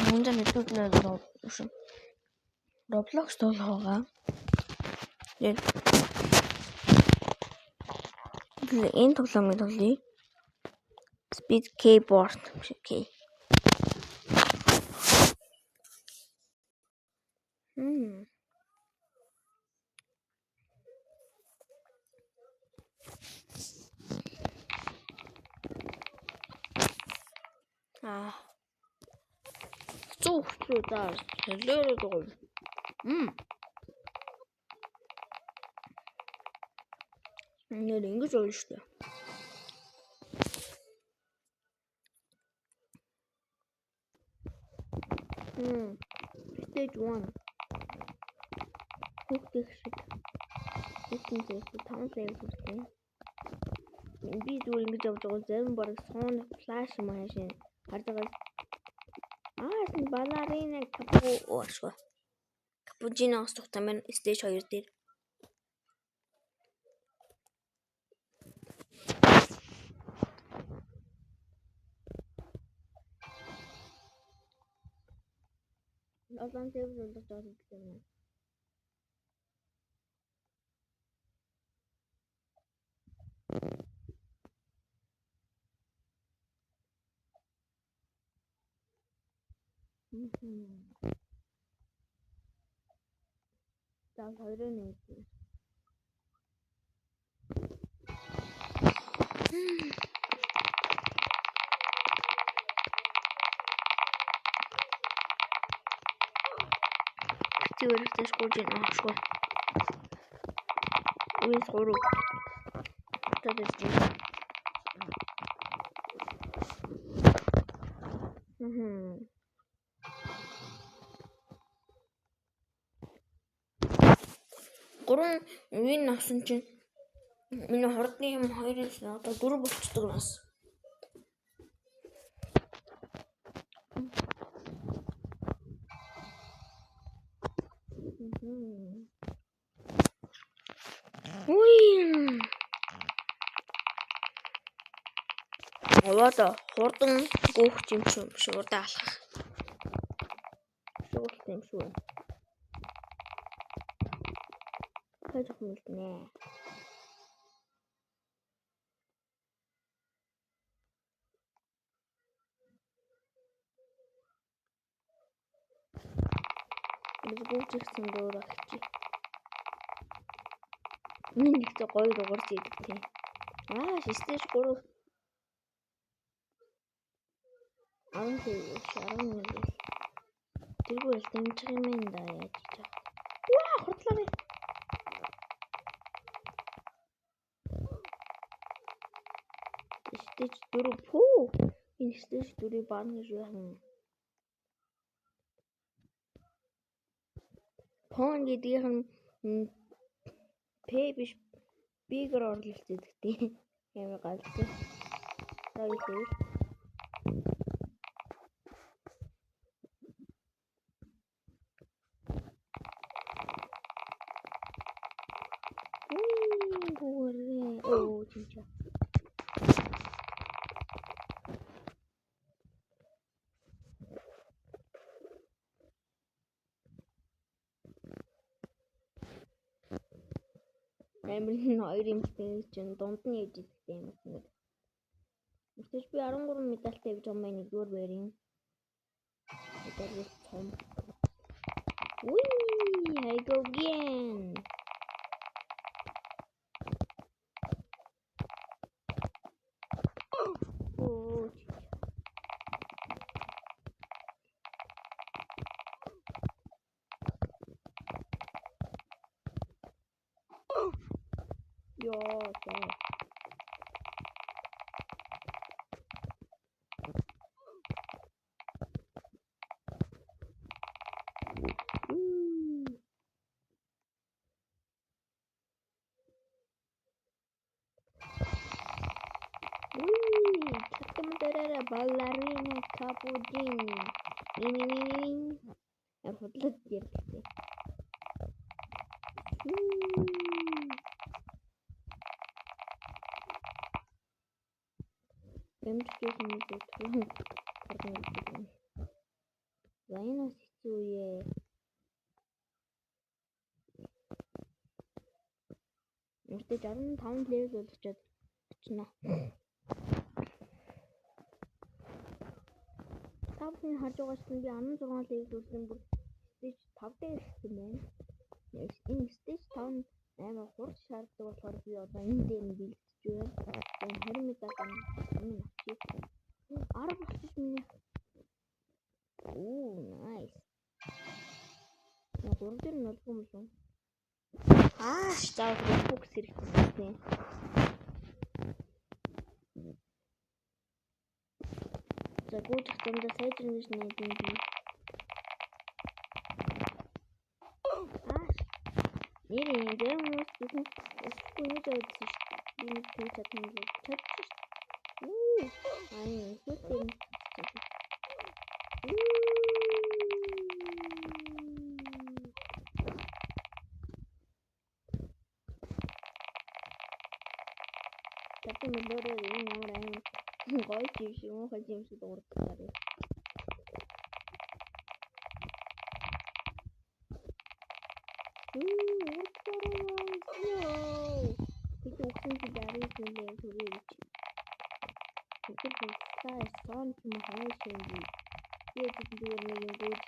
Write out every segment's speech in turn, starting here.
Мундан нэтлээ Roblox тоглохоо. Энэ тоглоомыг тоглоё. Speed keyboard окей. Зүгтрүү даа. Солиороо дуу. Нэр ингэж болно шүү дээ. Stage 1. Хүүхдийн шиг. Хүүхдийн зэрэг 5 level хүртээ. Би зүгээр ингэж явж байгаа зарим бараг соон флаш машин харж байгаа. Балерина Cappuccino стухтамын stage 2 дээр. Олон level болж байгаа юм. Тав хоёрын нэг. Теоретически скучно, что? Весь урок. Что-то здесь. Гурван вин авсан чинь миний хордны юм 2-оос одоо 4 болчихдог нас. Аваад хурдан гоох юм шиг урдаа алхах. Шуулт юм шүү. Хажих мэлтнэ. Гүүчихсэн дуурайч. Нэг ч гоё дуурч идэг тийм. Stage 3. 11. Тэргүй л дэмжих юм да яаж ч. Хордлоо. Stage 4 пүү. Энэ stage 4 баан гэж байна. Фон гэдгийг нь П биш бигэр орлуулдаг тийм. Ямар галзуу. Сая. 진짜. Амин хоёрын чинь дунд нь ээж идэх юм байна. Мэдээж би 13 медальтай явж байгаа юм нэгдүгээр байрын. Медаль том. I go again. Ballerina Cappuccino. Я худлаа ярьдаг. Эмчтэй хүмүүс энэ бас хэцүү үе. Өөртөө 65 левел болгочоод очно. Тавхын харж байгаач би 16 левел үлдэн бүр stage 5 дээр ирсэн байна. Энэ stage 5 амар хурд шаарддаг болохоор би одоо энэ дээр нь бэлдэж байна. Тэгээд 20 медаль нь авчиг. 10 болчих минь. Оо, nice. Яг гурав дээр нь олгүй юм лөө. Заавал фокус хэрэгтэй. За гүйдэх замдаа сайжрна гэж найдсан би. Нэр юм зарим хүмүүс бихэн өсөхгүй нэг явдсан шүү дээ. Би нэг тийм чадсан л чадчих шүү дээ. Сүлтэн. Тэгтээ мөлөөрөө энэ ямар амар гоё юм шиг муухай юм шиг дуурдчихлаа. Тэгтээ дарыг нэлээ төрөө гэж. Тэгтээ сон юм хайш юм. Тэгээд зүгээр нэг юм гүйж.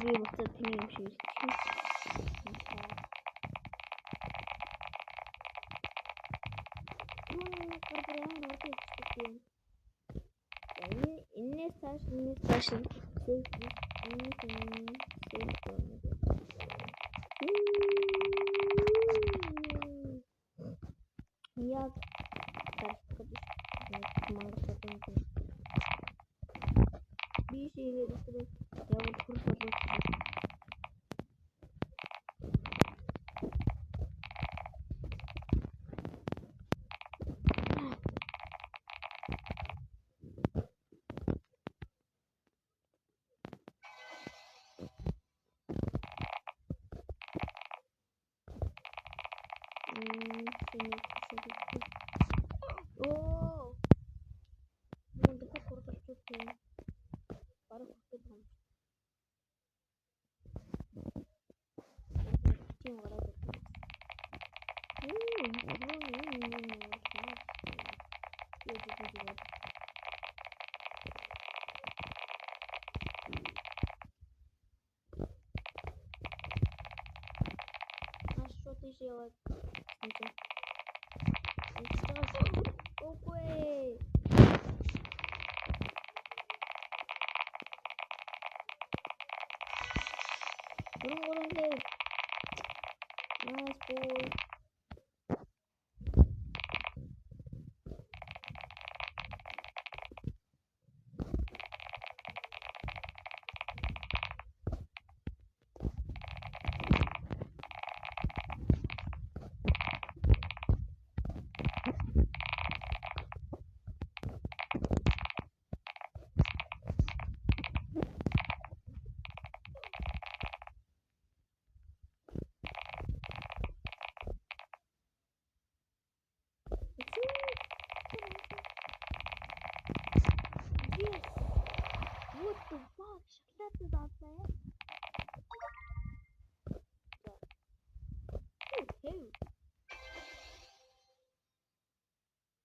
Би буцаад тийм юм шиг ирчихсэн. Инээс цааш яг би шигээд явал хурц болов.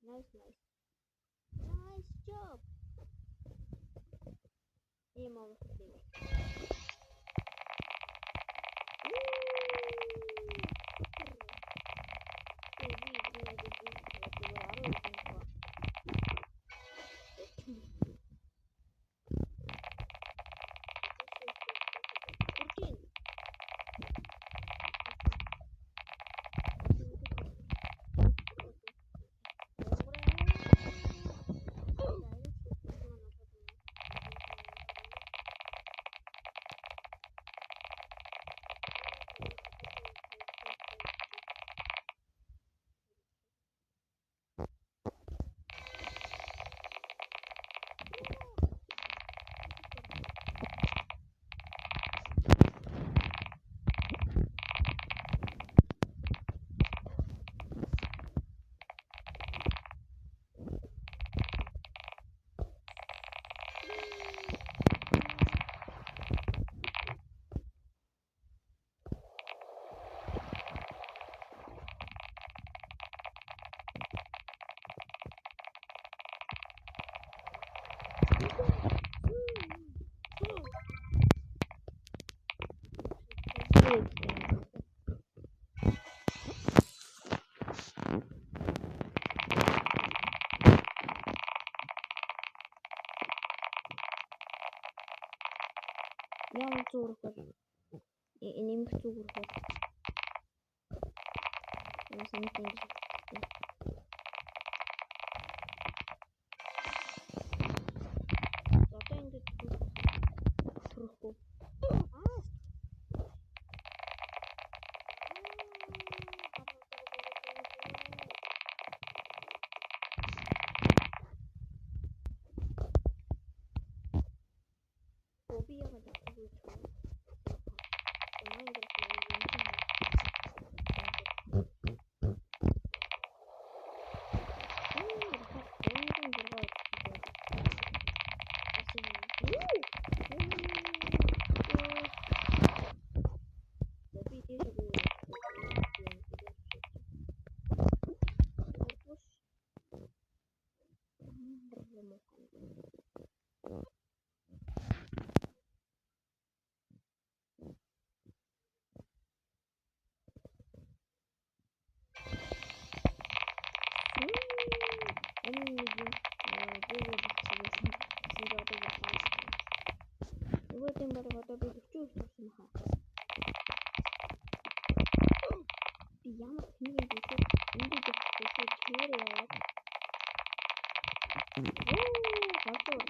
Nice boy. Nice job. Aim on the field. Ямар зураг бол нэмэх зүгээр бол санаад ингэж одоо ингэж төрөхгүй би яагаад тэгвэл ямар тэнэг юм бэ? Энд дэх чээр яваад. Хатуу.